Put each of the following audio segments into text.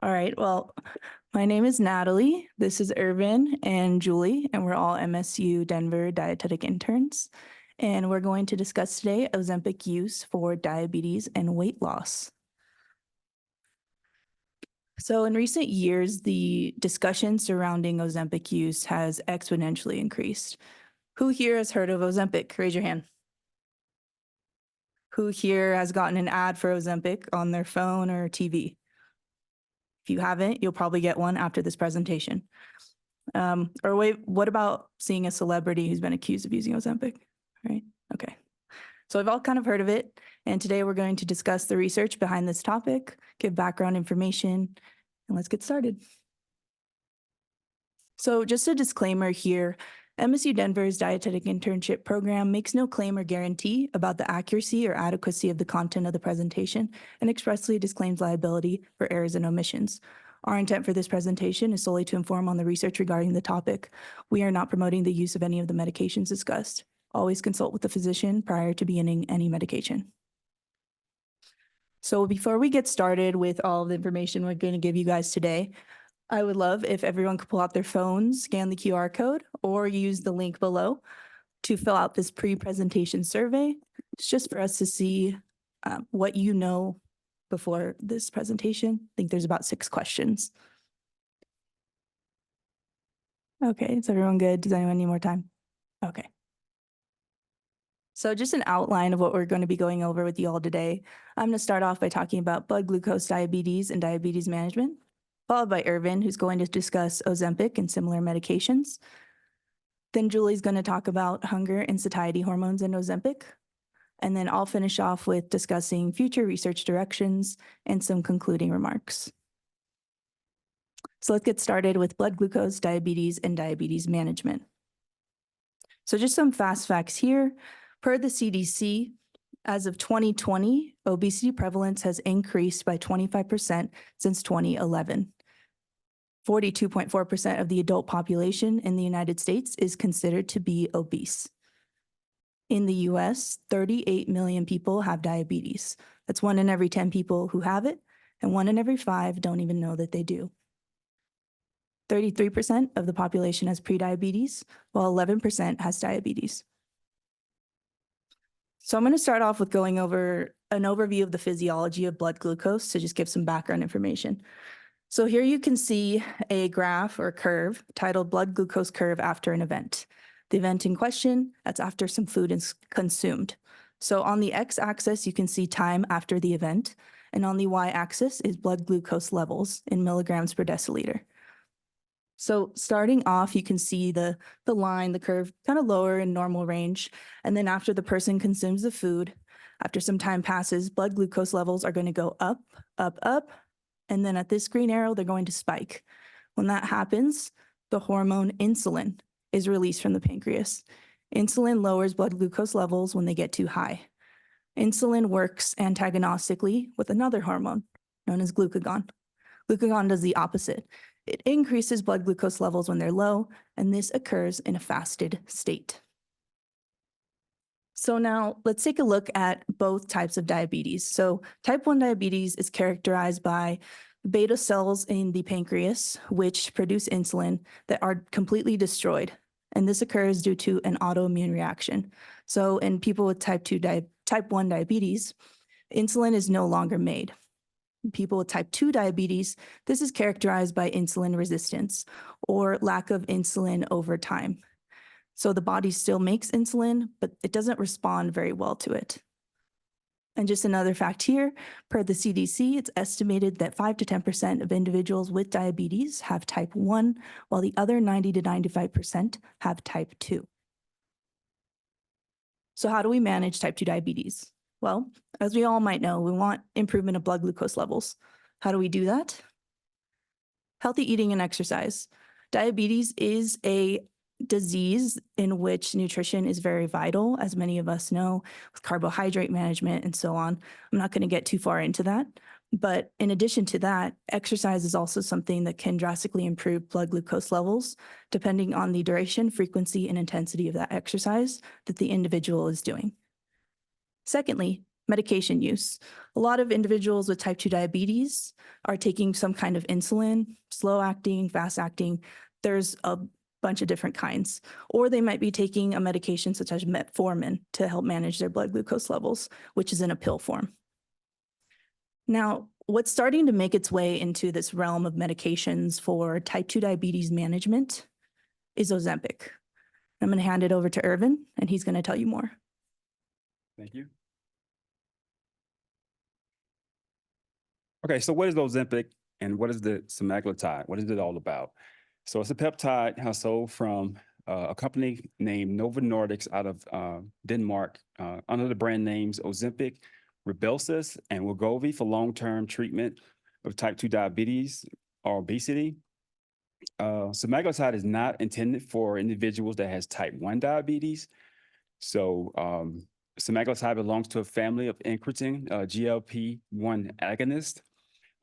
All right, well, my name is Natalie. This is Irvin and Julie, and we're all MSU Denver dietetic interns. And we're going to discuss today Ozempic use for diabetes and weight loss. So in recent years, the discussion surrounding Ozempic use has exponentially increased. Who here has heard of Ozempic? Raise your hand. Who here has gotten an ad for Ozempic on their phone or TV? If you haven't, you'll probably get one after this presentation. Or wait, what about seeing a celebrity who's been accused of using Ozempic? Right? Okay. So we've all kind of heard of it. And today we're going to discuss the research behind this topic, give background information, and let's get started. So just a disclaimer here, MSU Denver's dietetic internship program makes no claim or guarantee about the accuracy or adequacy of the content of the presentation and expressly disclaims liability for errors and omissions. Our intent for this presentation is solely to inform on the research regarding the topic. We are not promoting the use of any of the medications discussed. Always consult with the physician prior to beginning any medication. So before we get started with all of the information we're going to give you guys today, I would love if everyone could pull out their phones, scan the QR code, or use the link below to fill out this pre-presentation survey. It's just for us to see what you know before this presentation. I think there's about 6 questions. Okay, is everyone good? Does anyone need more time? Okay. So just an outline of what we're going to be going over with you all today. I'm going to start off by talking about blood glucose diabetes and diabetes management, followed by Irvin, who's going to discuss Ozempic and similar medications. Then Julie's going to talk about hunger and satiety hormones and Ozempic. And then I'll finish off with discussing future research directions and some concluding remarks. So let's get started with blood glucose diabetes and diabetes management. So just some fast facts here. Per the CDC, as of 2020, obesity prevalence has increased by 25% since 2011. 42.4% of the adult population in the United States is considered to be obese. In the US, 38 million people have diabetes. That's 1 in every 10 people who have it, and 1 in every 5 don't even know that they do. 33% of the population has prediabetes, while 11% has diabetes. So I'm going to start off with going over an overview of the physiology of blood glucose to just give some background information. So here you can see a graph or curve titled blood glucose curve after an event. The event in question, that's after some food is consumed. So on the x-axis, you can see time after the event, and on the y-axis is blood glucose levels in milligrams per deciliter. So starting off, you can see the line, the curve, kind of lower in normal range. And then after the person consumes the food, after some time passes, blood glucose levels are going to go up, up, up. And then at this green arrow, they're going to spike. When that happens, the hormone insulin is released from the pancreas. Insulin lowers blood glucose levels when they get too high. Insulin works antagonistically with another hormone known as glucagon. Glucagon does the opposite. It increases blood glucose levels when they're low, and this occurs in a fasted state. So now let's take a look at both types of diabetes. So type 1 diabetes is characterized by beta cells in the pancreas, which produce insulin that are completely destroyed. And this occurs due to an autoimmune reaction. So in people with type 1 diabetes, insulin is no longer made. People with type 2 diabetes, this is characterized by insulin resistance or lack of insulin over time. So the body still makes insulin, but it doesn't respond very well to it. And just another fact here, per the CDC, it's estimated that 5 to 10% of individuals with diabetes have type 1, while the other 90 to 95% have type 2. So how do we manage type 2 diabetes? Well, as we all might know, we want improvement of blood glucose levels. How do we do that? Healthy eating and exercise. Diabetes is a disease in which nutrition is very vital, as many of us know, with carbohydrate management and so on. I'm not going to get too far into that. But in addition to that, exercise is also something that can drastically improve blood glucose levels, depending on the duration, frequency, and intensity of that exercise that the individual is doing. Secondly, medication use. A lot of individuals with type 2 diabetes are taking some kind of insulin, slow acting, fast acting. There's a bunch of different kinds. Or they might be taking a medication such as metformin to help manage their blood glucose levels, which is in a pill form. Now, what's starting to make its way into this realm of medications for type 2 diabetes management is Ozempic. I'm going to hand it over to Irvin, and he's going to tell you more. Thank you. Okay, so what is Ozempic and what is the semaglutide? What is it all about? So it's a peptide sold from a company named Novo Nordisk out of Denmark under the brand names Ozempic, Rybelsus, and Wegovy for long-term treatment of type 2 diabetes or obesity. Semaglutide is not intended for individuals that has type 1 diabetes. So semaglutide belongs to a family of incretin GLP-1 agonists.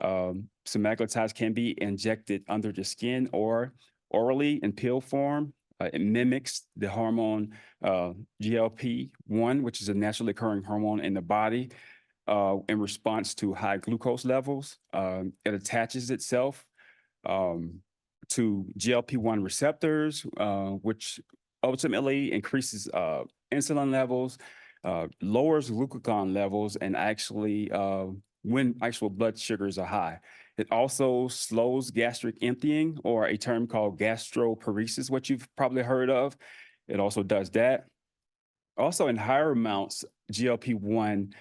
Semaglutide can be injected under the skin or orally in pill form. It mimics the hormone GLP-1, which is a naturally occurring hormone in the body in response to high glucose levels. It attaches itself to GLP-1 receptors, which ultimately increases insulin levels, lowers glucagon levels, and actually when actual blood sugars are high. It also slows gastric emptying, or a term called gastroparesis, what you've probably heard of. It also does that. Also, in higher amounts, GLP-1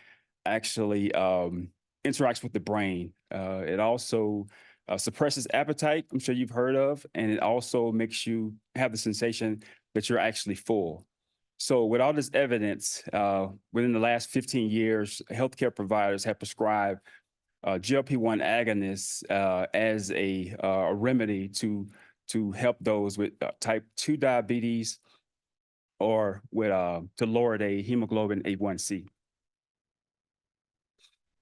actually interacts with the brain. It also suppresses appetite, I'm sure you've heard of, and it also makes you have the sensation that you're actually full. So with all this evidence, within the last 15 years, healthcare providers have prescribed GLP-1 agonists as a remedy to help those with type 2 diabetes or with to lower their hemoglobin A1C.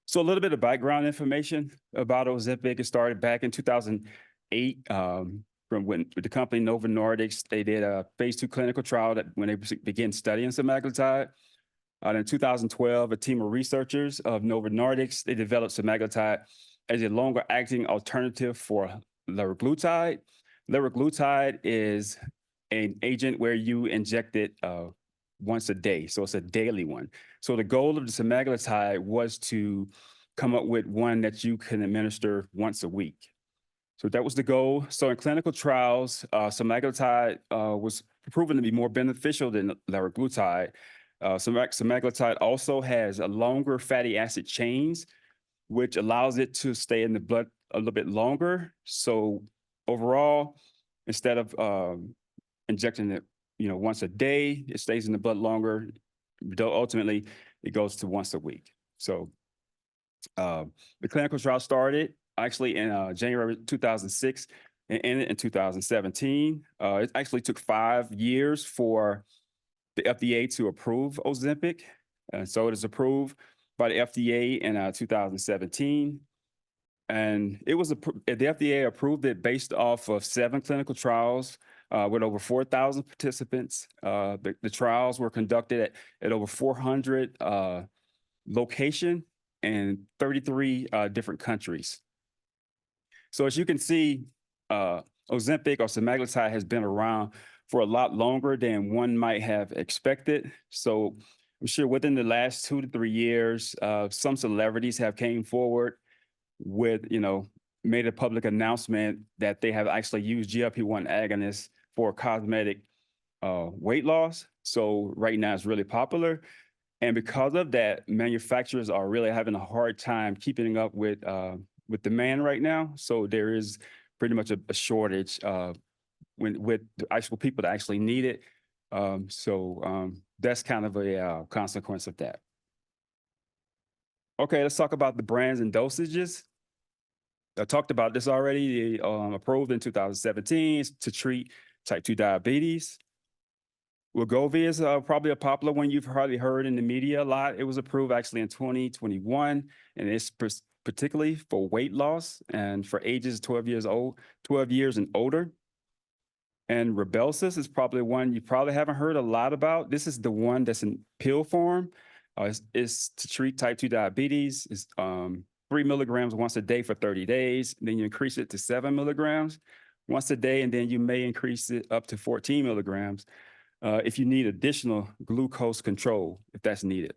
So a little bit of background information about Ozempic. It started back in 2008 from when the company Novo Nordisk. They did a phase 2 clinical trial when they began studying semaglutide. In 2012, a team of researchers of Novo Nordisk, they developed semaglutide as a longer-acting alternative for liraglutide. Liraglutide is an agent where you inject it once a day, so it's a daily one. So the goal of the semaglutide was to come up with one that you can administer once a week. So that was the goal. So in clinical trials, semaglutide was proven to be more beneficial than liraglutide. Semaglutide also has a longer fatty acid chains, which allows it to stay in the blood a little bit longer. So overall, instead of injecting it, once a day, it stays in the blood longer. Ultimately, it goes to once a week. So the clinical trial started actually in January 2006 and ended in 2017. It actually took 5 years for the FDA to approve Ozempic. And so it is approved by the FDA in 2017. And it was the FDA approved it based off of 7 clinical trials with over 4,000 participants. The trials were conducted at over 400 locations in 33 different countries. So as you can see, Ozempic or semaglutide has been around for a lot longer than one might have expected. So I'm sure within the last 2 to 3 years, some celebrities have came forward with, made a public announcement that they have actually used GLP-1 agonists for cosmetic weight loss. So right now it's really popular. And because of that, manufacturers are really having a hard time keeping up with demand right now. So there is pretty much a shortage with the actual people that actually need it. That's kind of a consequence of that. Okay, let's talk about the brands and dosages. I talked about this already. Approved in 2017 to treat type 2 diabetes. Wegovy is probably a popular one you've probably heard in the media a lot. It was approved actually in 2021, and it's particularly for weight loss and for ages 12 years and older. And Rybelsus is probably one you probably haven't heard a lot about. This is the one that's in pill form. It's to treat type 2 diabetes. It's 3 milligrams once a day for 30 days. Then you increase it to 7 milligrams once a day, and then you may increase it up to 14 milligrams if you need additional glucose control, if that's needed.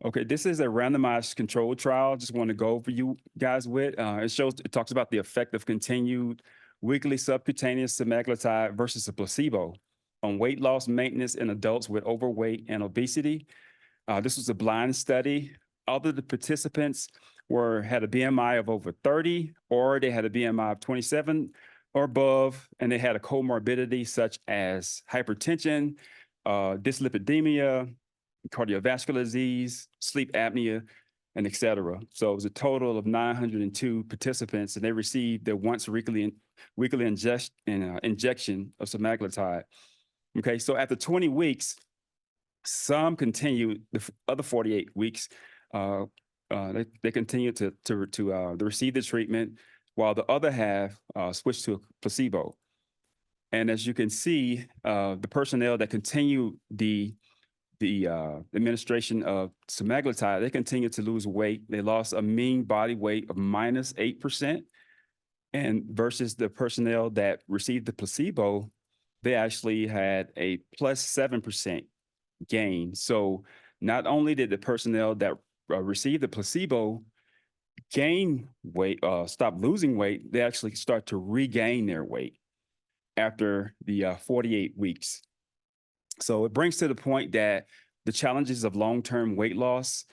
Okay, this is a randomized controlled trial. Just want to go over you guys with. It talks about the effect of continued weekly subcutaneous semaglutide versus a placebo on weight loss maintenance in adults with overweight and obesity. This was a blind study. All of the participants had a BMI of over 30, or they had a BMI of 27 or above, and they had a comorbidity such as hypertension, dyslipidemia, cardiovascular disease, sleep apnea, and et cetera. So it was a total of 902 participants, and they received their once weekly injection of semaglutide. Okay, so after 20 weeks, some continued the other 48 weeks. They continued to receive the treatment, while the other half switched to a placebo. And as you can see, the personnel that continued the administration of semaglutide, they continued to lose weight. They lost a mean body weight of -8%. And versus the personnel that received the placebo, they actually had a +7% gain. So not only did the personnel that received the placebo gain weight, stop losing weight, they actually start to regain their weight after the 48 weeks. So it brings to the point that the challenges of long-term weight loss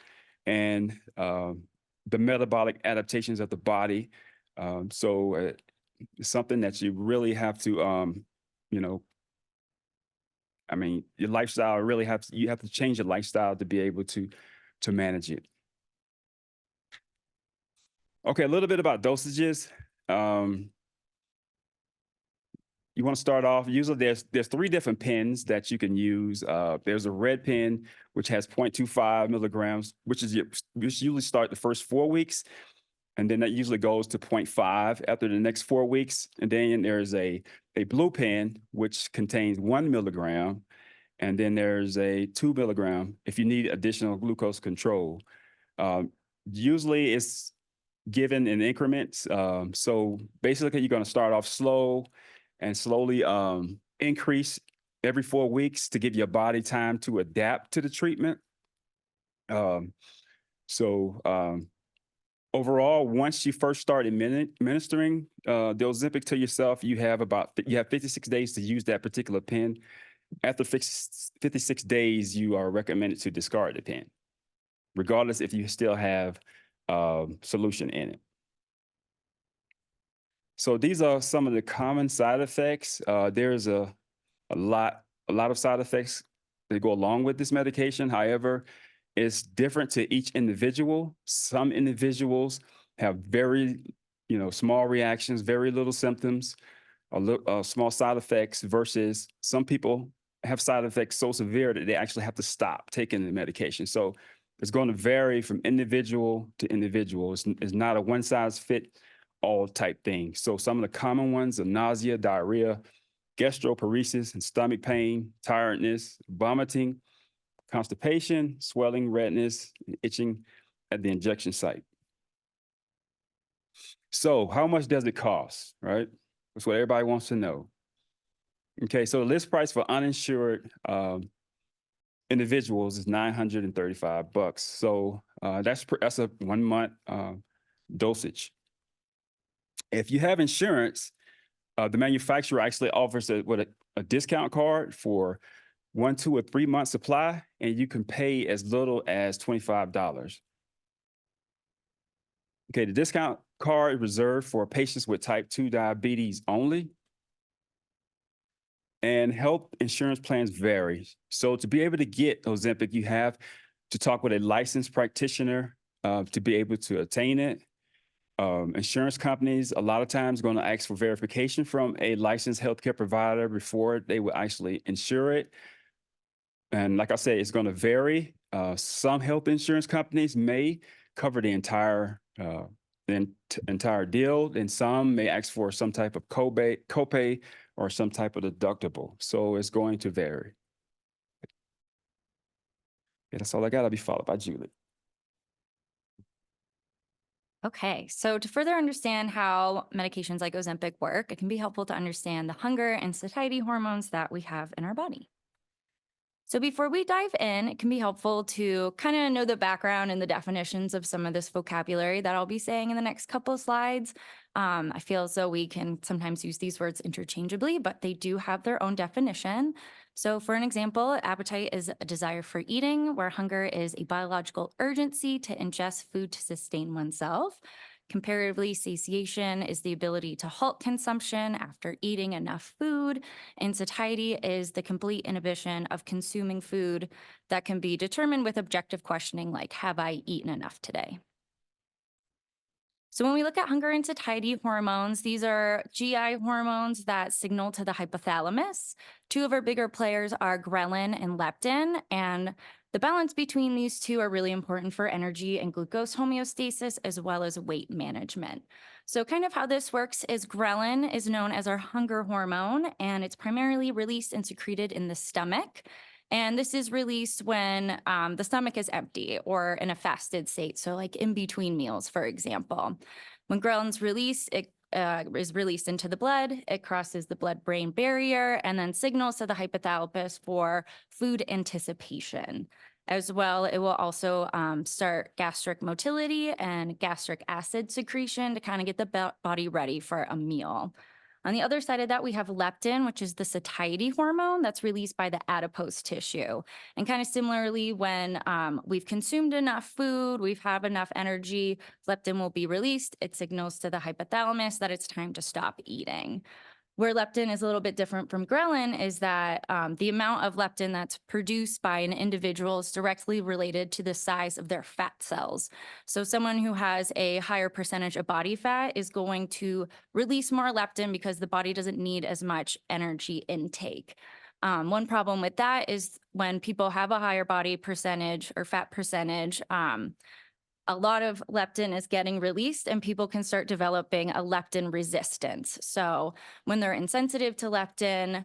and the metabolic adaptations of the body. It's something that you really have to, your lifestyle really you have to change your lifestyle to be able to manage it. Okay, a little bit about dosages. You want to start off, usually there's 3 different pens that you can use. There's a red pen, which has 0.25 milligrams, which usually start the first 4 weeks. And then that usually goes to 0.5 after the next 4 weeks. And then there's a blue pen, which contains 1 milligram. And then there's a 2 milligram if you need additional glucose control. Usually it's given in increments. So basically you're going to start off slow and slowly increase every 4 weeks to give your body time to adapt to the treatment. Overall, once you first start administering the Ozempic to yourself, you have 56 days to use that particular pen. After 56 days, you are recommended to discard the pen, regardless if you still have solution in it. So these are some of the common side effects. There's a lot of side effects that go along with this medication. However, it's different to each individual. Some individuals have very, small reactions, very little symptoms, small side effects, versus some people have side effects so severe that they actually have to stop taking the medication. So it's going to vary from individual to individual. It's not a one-size-fits-all type thing. So some of the common ones are nausea, diarrhea, gastroparesis and stomach pain, tiredness, vomiting, constipation, swelling, redness, and itching at the injection site. So how much does it cost, right? That's what everybody wants to know. Okay, so the list price for uninsured individuals is $935. So that's a 1 month dosage. If you have insurance, the manufacturer actually offers a discount card for 1, 2, or 3 month supply, and you can pay as little as $25. Okay, the discount card is reserved for patients with type 2 diabetes only. And health insurance plans vary. So to be able to get Ozempic, you have to talk with a licensed practitioner to be able to attain it. Insurance companies a lot of times going to ask for verification from a licensed healthcare provider before they will actually insure it. And like I said, it's going to vary. Some health insurance companies may cover the entire deal, and some may ask for some type of copay or some type of deductible. So it's going to vary. Okay, that's all I got. I'll be followed by Julie. Okay, so to further understand how medications like Ozempic work, it can be helpful to understand the hunger and satiety hormones that we have in our body. So before we dive in, it can be helpful to kind of know the background and the definitions of some of this vocabulary that I'll be saying in the next couple of slides. I feel as though we can sometimes use these words interchangeably, but they do have their own definition. So for an example, appetite is a desire for eating, where hunger is a biological urgency to ingest food to sustain oneself. Comparatively, satiation is the ability to halt consumption after eating enough food, and satiety is the complete inhibition of consuming food that can be determined with objective questioning like, have I eaten enough today? So when we look at hunger and satiety hormones, these are GI hormones that signal to the hypothalamus. Two of our bigger players are ghrelin and leptin, and the balance between these two are really important for energy and glucose homeostasis as well as weight management. So kind of how this works is ghrelin is known as our hunger hormone, and it's primarily released and secreted in the stomach. And this is released when the stomach is empty or in a fasted state. So, like in between meals, for example. When ghrelin's released, it is released into the blood. It crosses the blood brain barrier and then signals to the hypothalamus for food anticipation. As well, it will also start gastric motility and gastric acid secretion to kind of get the body ready for a meal. On the other side of that, we have leptin, which is the satiety hormone that's released by the adipose tissue. And kind of similarly, when we've consumed enough food, we've have enough energy, leptin will be released. It signals to the hypothalamus that it's time to stop eating. Where leptin is a little bit different from ghrelin is that the amount of leptin that's produced by an individual is directly related to the size of their fat cells. So someone who has a higher percentage of body fat is going to release more leptin because the body doesn't need as much energy intake. One problem with that is when people have a higher body percentage or fat percentage, a lot of leptin is getting released and people can start developing a leptin resistance. So when they're insensitive to leptin,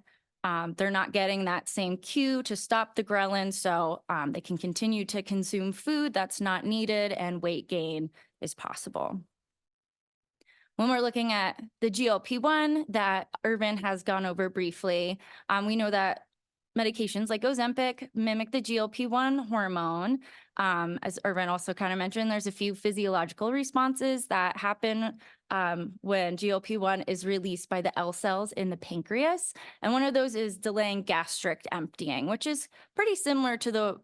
they're not getting that same cue to stop the ghrelin. So they can continue to consume food that's not needed and weight gain is possible. When we're looking at the GLP-1 that Irvin has gone over briefly, we know that medications like Ozempic mimic the GLP-1 hormone. As Irvin also kind of mentioned, there's a few physiological responses that happen when GLP-1 is released by the L cells in the pancreas. And one of those is delaying gastric emptying, which is pretty similar to the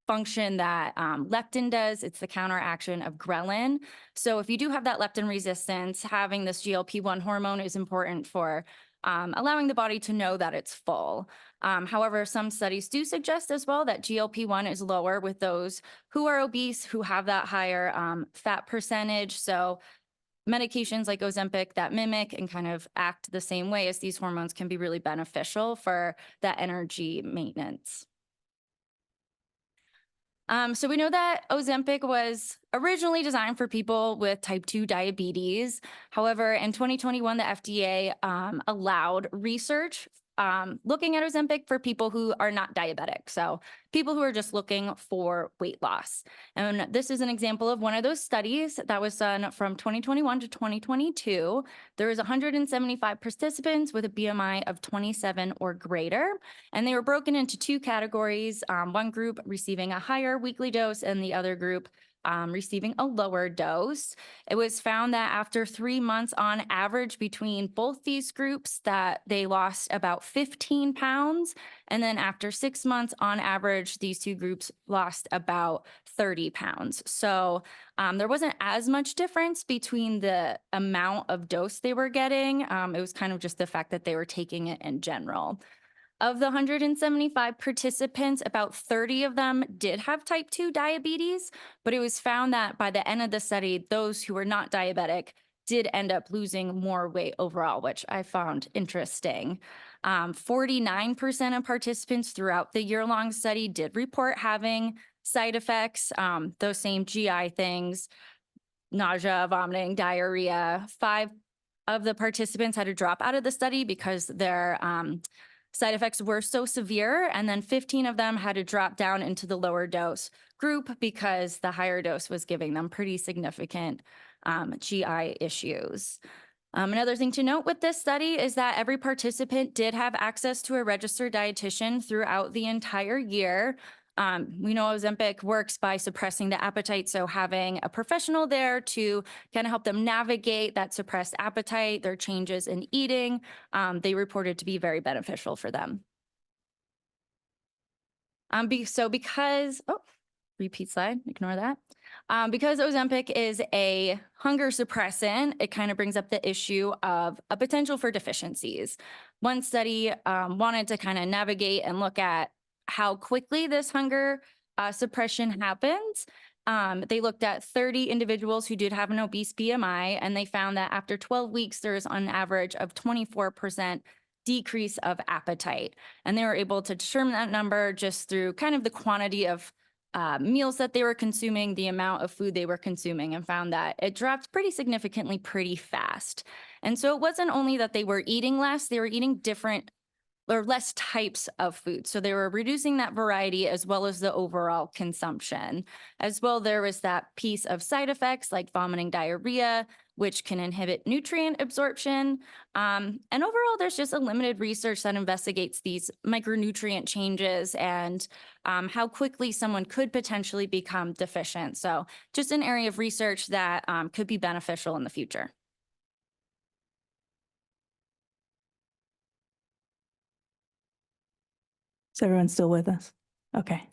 function that leptin does. It's the counteraction of ghrelin. So if you do have that leptin resistance, having this GLP-1 hormone is important for allowing the body to know that it's full. However, some studies do suggest as well that GLP-1 is lower with those who are obese, who have that higher fat percentage. So medications like Ozempic that mimic and kind of act the same way as these hormones can be really beneficial for that energy maintenance. So we know that Ozempic was originally designed for people with type 2 diabetes. However, in 2021, the FDA allowed research looking at Ozempic for people who are not diabetic. So people who are just looking for weight loss. And this is an example of one of those studies that was done from 2021 to 2022. There was 175 participants with a BMI of 27 or greater, and they were broken into two categories, one group receiving a higher weekly dose and the other group receiving a lower dose. It was found that after 3 months on average between both these groups that they lost about 15 pounds. And then after 6 months on average, these two groups lost about 30 pounds. So there wasn't as much difference between the amount of dose they were getting. It was kind of just the fact that they were taking it in general. Of the 175 participants, about 30 of them did have type 2 diabetes, but it was found that by the end of the study, those who were not diabetic did end up losing more weight overall, which I found interesting. 49% of participants throughout the year-long study did report having side effects, those same GI things, nausea, vomiting, diarrhea. 5 of the participants had to drop out of the study because their side effects were so severe, and then 15 of them had to drop down into the lower dose group because the higher dose was giving them pretty significant GI issues. Another thing to note with this study is that every participant did have access to a registered dietitian throughout the entire year. We know Ozempic works by suppressing the appetite, so having a professional there to kind of help them navigate that suppressed appetite, their changes in eating, they reported to be very beneficial for them. Repeat slide, ignore that. Because Ozempic is a hunger suppressant, it kind of brings up the issue of a potential for deficiencies. One study wanted to kind of navigate and look at how quickly this hunger suppression happens. They looked at 30 individuals who did have an obese BMI, and they found that after 12 weeks, there's an average of 24% decrease of appetite. And they were able to determine that number just through kind of the quantity of meals that they were consuming, the amount of food they were consuming, and found that it dropped pretty significantly pretty fast. And so it wasn't only that they were eating less, they were eating different or less types of food. So they were reducing that variety as well as the overall consumption. As well, there was that piece of side effects like vomiting, diarrhea, which can inhibit nutrient absorption. And overall, there's just a limited research that investigates these micronutrient changes and how quickly someone could potentially become deficient. So just an area of research that could be beneficial in the future. Is everyone still with us? Okay.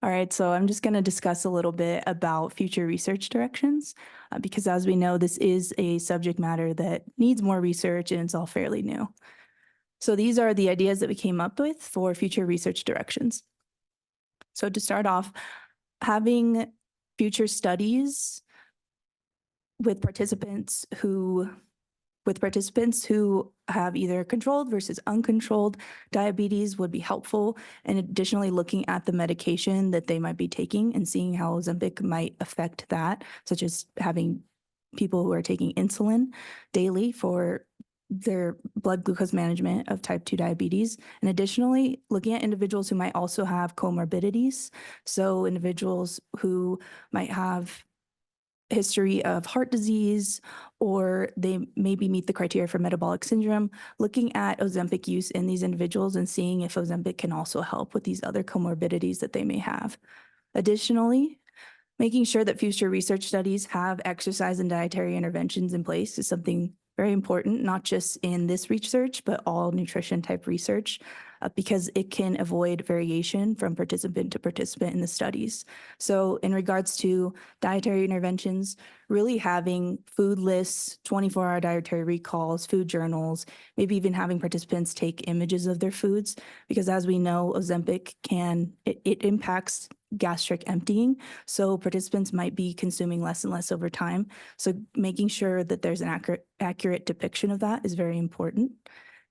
All right, so I'm just going to discuss a little bit about future research directions, because as we know, this is a subject matter that needs more research and it's all fairly new. So these are the ideas that we came up with for future research directions. So to start off, having future studies with participants who have either controlled versus uncontrolled diabetes would be helpful. And additionally, looking at the medication that they might be taking and seeing how Ozempic might affect that, such as having people who are taking insulin daily for their blood glucose management of type 2 diabetes. And additionally, looking at individuals who might also have comorbidities. So individuals who might have history of heart disease, or they maybe meet the criteria for metabolic syndrome, looking at Ozempic use in these individuals and seeing if Ozempic can also help with these other comorbidities that they may have. Additionally, making sure that future research studies have exercise and dietary interventions in place is something very important, not just in this research, but all nutrition type research, because it can avoid variation from participant to participant in the studies. So in regards to dietary interventions, really having food lists, 24-hour dietary recalls, food journals, maybe even having participants take images of their foods, because as we know, Ozempic it impacts gastric emptying. So participants might be consuming less and less over time. So making sure that there's an accurate depiction of that is very important.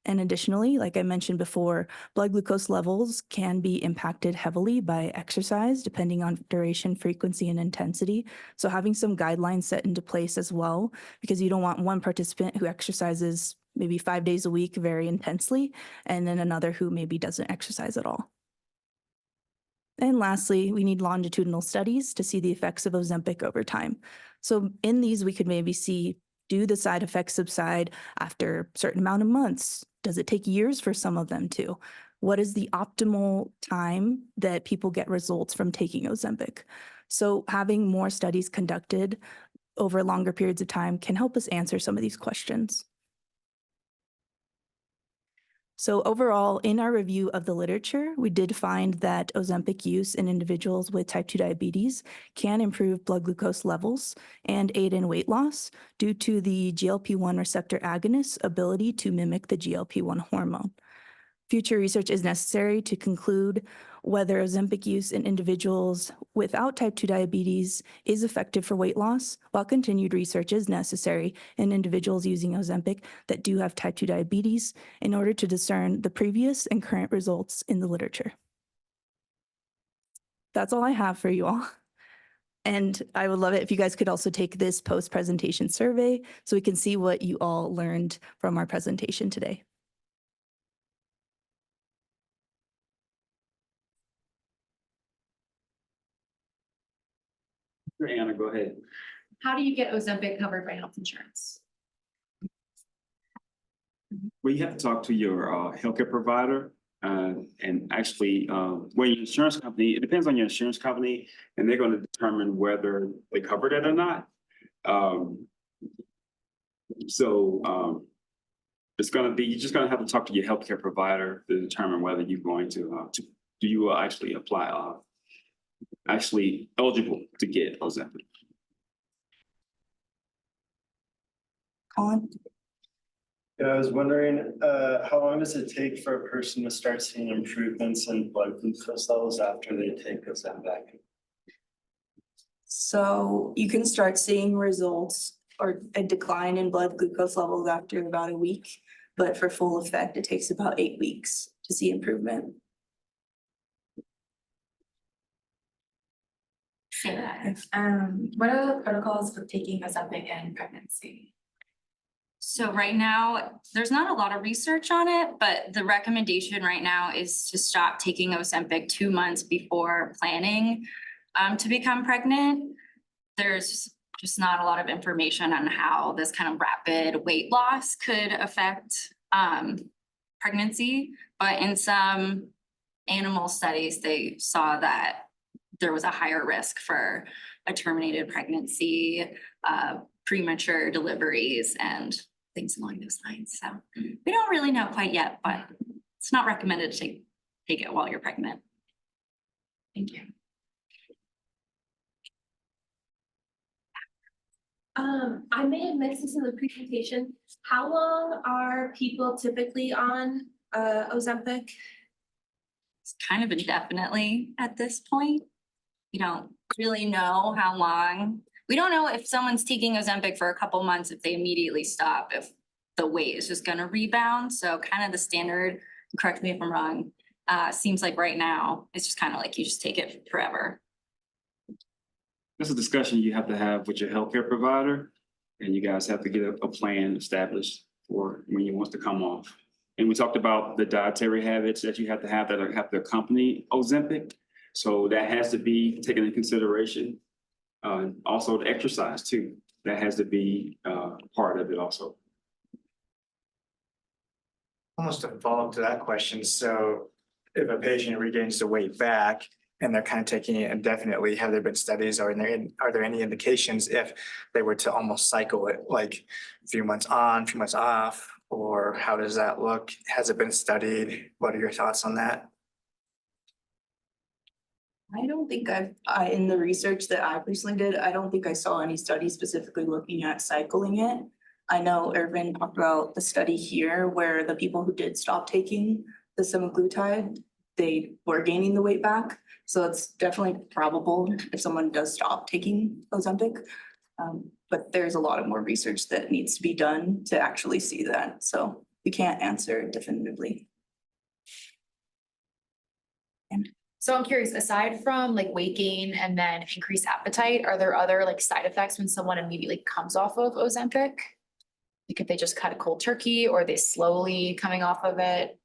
And additionally, like I mentioned before, blood glucose levels can be impacted heavily by exercise, depending on duration, frequency, and intensity. So having some guidelines set into place as well, because you don't want one participant who exercises maybe 5 days a week very intensely, and then another who maybe doesn't exercise at all. And lastly, we need longitudinal studies to see the effects of Ozempic over time. So in these, we could maybe see, do the side effects subside after a certain amount of months? Does it take years for some of them to? What is the optimal time that people get results from taking Ozempic? So having more studies conducted over longer periods of time can help us answer some of these questions. So overall, in our review of the literature, we did find that Ozempic use in individuals with type 2 diabetes can improve blood glucose levels and aid in weight loss due to the GLP-1 receptor agonist's ability to mimic the GLP-1 hormone. Future research is necessary to conclude whether Ozempic use in individuals without type 2 diabetes is effective for weight loss, while continued research is necessary in individuals using Ozempic that do have type 2 diabetes in order to discern the previous and current results in the literature. That's all I have for you all. And I would love it if you guys could also take this post-presentation survey so we can see what you all learned from our presentation today. Anna, go ahead. How do you get Ozempic covered by health insurance? Well, you have to talk to your healthcare provider. And actually, when your insurance company, it depends on your insurance company, and they're going to determine whether they covered it or not. It's going to be, you're just going to have to talk to your healthcare provider to determine whether you're going to do you actually apply, actually eligible to get Ozempic. Colin? Yeah, I was wondering, how long does it take for a person to start seeing improvements in blood glucose levels after they take Ozempic? So you can start seeing results or a decline in blood glucose levels after about a week, but for full effect, it takes about 8 weeks to see improvement. What are the protocols for taking Ozempic in pregnancy? So right now, there's not a lot of research on it, but the recommendation right now is to stop taking Ozempic 2 months before planning to become pregnant. There's just not a lot of information on how this kind of rapid weight loss could affect pregnancy. But in some animal studies, they saw that there was a higher risk for a terminated pregnancy, premature deliveries, and things along those lines. So we don't really know quite yet, but it's not recommended to take it while you're pregnant. Thank you. I may have missed this in the presentation. How long are people typically on Ozempic? It's kind of indefinitely at this point. We don't really know how long. We don't know if someone's taking Ozempic for a couple months, if they immediately stop, if the weight is just gonna rebound. So kind of the standard, correct me if I'm wrong, seems like right now, it's just kind of like you just take it forever. That's a discussion you have to have with your healthcare provider, and you guys have to get a plan established for when you want to come off. And we talked about the dietary habits that you have to have that have to accompany Ozempic. So that has to be taken into consideration. Also the exercise too, that has to be part of it also. Almost a follow-up to that question. So if a patient regains the weight back and they're kind of taking it indefinitely, have there been studies or are there any indications if they were to almost cycle it, like a few months on, a few months off, or how does that look? Has it been studied? What are your thoughts on that? I don't think in the research that I personally did, I don't think I saw any studies specifically looking at cycling it. I know Irvin talked about the study here where the people who did stop taking the semaglutide, they were gaining the weight back. So it's definitely probable if someone does stop taking Ozempic. But there's a lot of more research that needs to be done to actually see that. So we can't answer definitively. So I'm curious, aside from like weight gain and then increased appetite, are there other like side effects when someone immediately comes off of Ozempic? Like if they just cut a cold turkey or are they slowly coming off of it?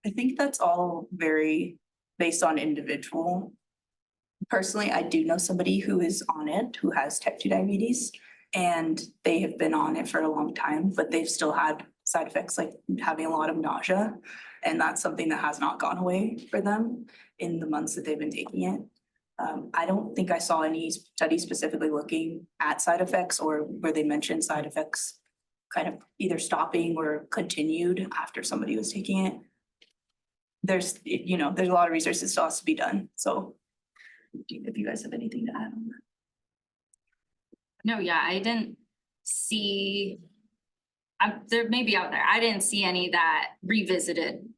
I think that's all very based on individual. Personally, I do know somebody who is on it, who has type 2 diabetes, and they have been on it for a long time, but they've still had side effects like having a lot of nausea. And that's something that has not gone away for them in the months that they've been taking it. I don't think I saw any study specifically looking at side effects or where they mentioned side effects kind of either stopping or continued after somebody was taking it. There's a lot of research that still has to be done. So if you guys have anything to add on that. No, yeah, I didn't see, there may be out there. I didn't see any that revisited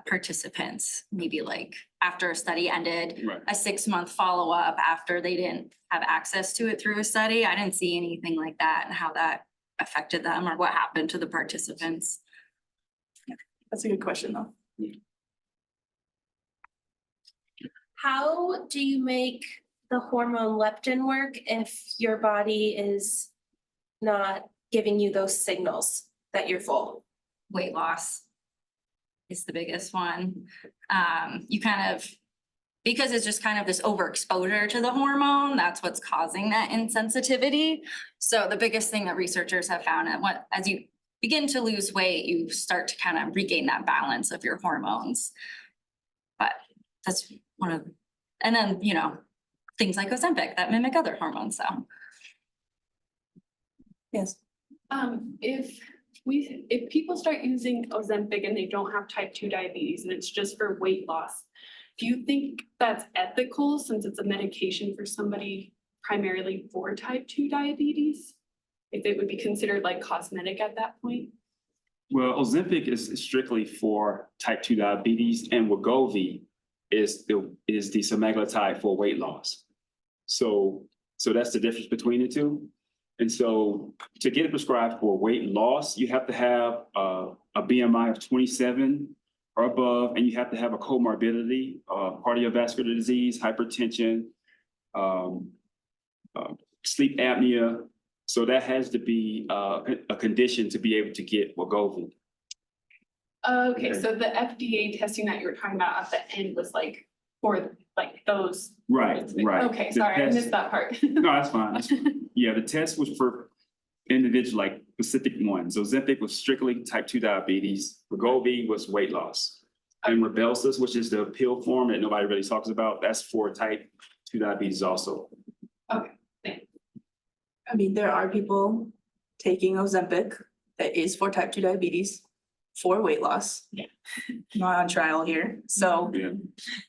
participants, maybe like after a study ended, Right. a 6-month follow-up after they didn't have access to it through a study. I didn't see anything like that and how that affected them or what happened to the participants. That's a good question though. How do you make the hormone leptin work if your body is not giving you those signals that you're full? Weight loss is the biggest one. You kind of because it's just kind of this overexposure to the hormone, that's what's causing that insensitivity. So the biggest thing that researchers have found, and as you begin to lose weight, you start to kind of regain that balance of your hormones. But that's one of, and then, you know, things like Ozempic that mimic other hormones, so. Yes. If people start using Ozempic and they don't have type 2 diabetes and it's just for weight loss, do you think that's ethical since it's a medication for somebody primarily for type 2 diabetes? If it would be considered like cosmetic at that point? Well, Ozempic is strictly for type 2 diabetes, and Wegovy is the semaglutide for weight loss. So that's the difference between the two. And so to get it prescribed for weight loss, you have to have a BMI of 27 or above, and you have to have a comorbidity, cardiovascular disease, hypertension, sleep apnea. So that has to be a condition to be able to get Wegovy. Okay, so the FDA testing that you were talking about at the end was like for like those. Right. Okay, The sorry, I test- missed that part. No, that's fine. Yeah, the test was for individual, like specific ones. Ozempic was strictly type 2 diabetes. Wegovy was weight loss. And Rybelsus, which is the pill form that nobody really talks about, that's for type 2 diabetes also. I mean, there are people taking Ozempic that is for type 2 diabetes for weight loss. Yeah. Not on trial here, so Yeah.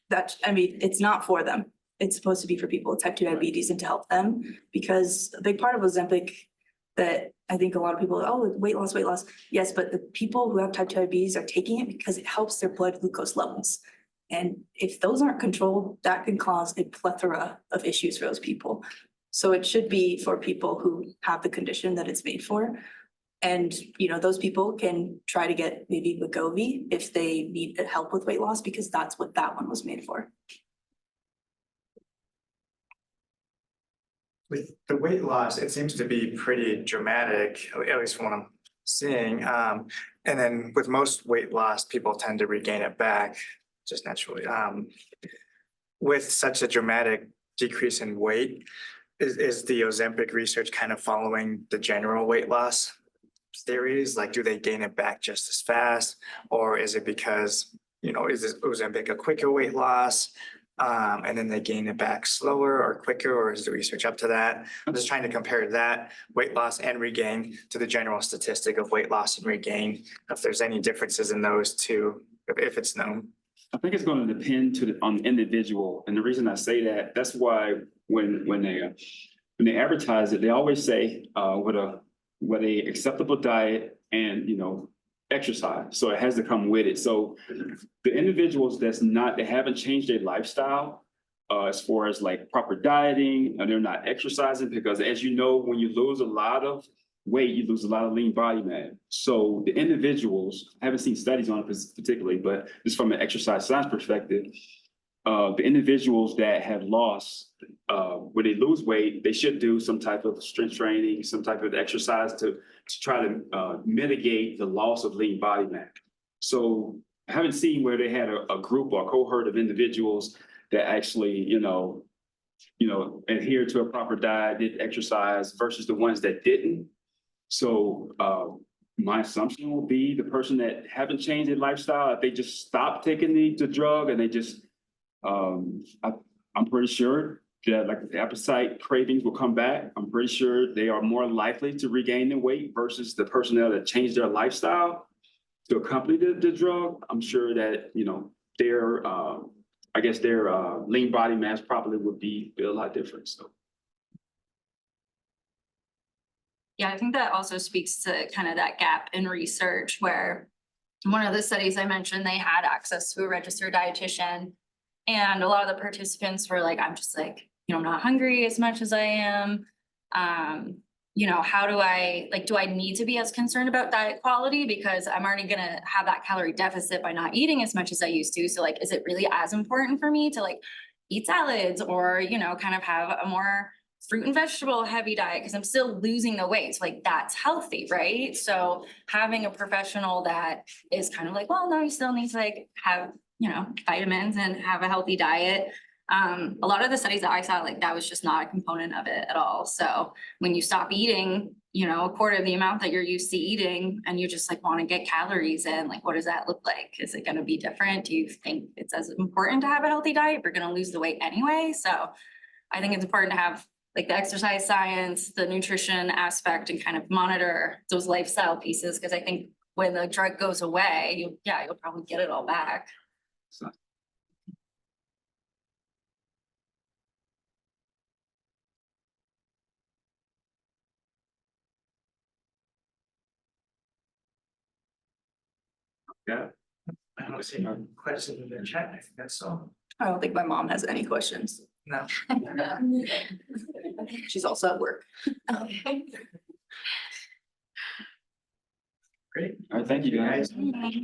that, I mean, it's not for them. It's supposed to be for people with type 2 diabetes and to help them, because a big part of Ozempic that I think a lot of people, oh, weight loss. Yes, but the people who have type 2 diabetes are taking it because it helps their blood glucose levels. And if those aren't controlled, that can cause a plethora of issues for those people. So it should be for people who have the condition that it's made for. And, you know, those people can try to get maybe Wegovy if they need help with weight loss, because that's what that one was made for. With the weight loss, it seems to be pretty dramatic, at least from what I'm seeing. And then with most weight loss, people tend to regain it back just naturally. With such a dramatic decrease in weight, is the Ozempic research kind of following the general weight loss theories? Like, do they gain it back just as fast? Or is it because, you know, is this Ozempic a quicker weight loss? And then they gain it back slower or quicker, or is the research up to that? I'm just trying to compare that weight loss and regain to the general statistic of weight loss and regain, if there's any differences in those two, if it's known. I think it's going to depend on the individual. And the reason I say that, that's why when they advertise it, they always say with a acceptable diet and, you know, exercise. So it has to come with it. So the individuals that haven't changed their lifestyle as far as like proper dieting, and they're not exercising, because as you know, when you lose a lot of weight, you lose a lot of lean body mass. So the individuals, I haven't seen studies on it particularly, but just from an exercise science perspective, the individuals that have lost, when they lose weight, they should do some type of strength training, some type of exercise to try to mitigate the loss of lean body mass. So I haven't seen where they had a group or a cohort of individuals that actually, you know, adhere to a proper diet, did exercise versus the ones that didn't. So my assumption will be the person that haven't changed their lifestyle, if they just stop taking the drug and they just, I'm pretty sure that like the appetite cravings will come back. I'm pretty sure they are more likely to regain their weight versus the personnel that changed their lifestyle to accompany the drug. I'm sure that, you know, their lean body mass probably would be a lot different, so. Yeah, I think that also speaks to kind of that gap in research where one of the studies I mentioned, they had access to a registered dietitian. And a lot of the participants were like, I'm just like, you know, not hungry as much as I am. You know, how do I, like, do I need to be as concerned about diet quality? Because I'm already gonna have that calorie deficit by not eating as much as I used to. So like, is it really as important for me to like eat salads or, you know, kind of have a more fruit and vegetable heavy diet because I'm still losing the weight. So like that's healthy, right? So having a professional that is kind of like, well, no, you still need to like have, you know, vitamins and have a healthy diet. A lot of the studies that I saw, like that was just not a component of it at all. So when you stop eating, you know, a quarter of the amount that you're used to eating and you just like want to get calories in, like, what does that look like? Is it going to be different? Do you think it's as important to have a healthy diet? You're going to lose the weight anyway. So I think it's important to have like the exercise science, the nutrition aspect, and kind of monitor those lifestyle pieces. Cause I think when the drug goes away, you'll probably get it all back. Yeah. I don't see no questions in the chat. I think that's all. I don't think my mom has any questions. No. She's also at work. Great. All right, thank you guys. Guys.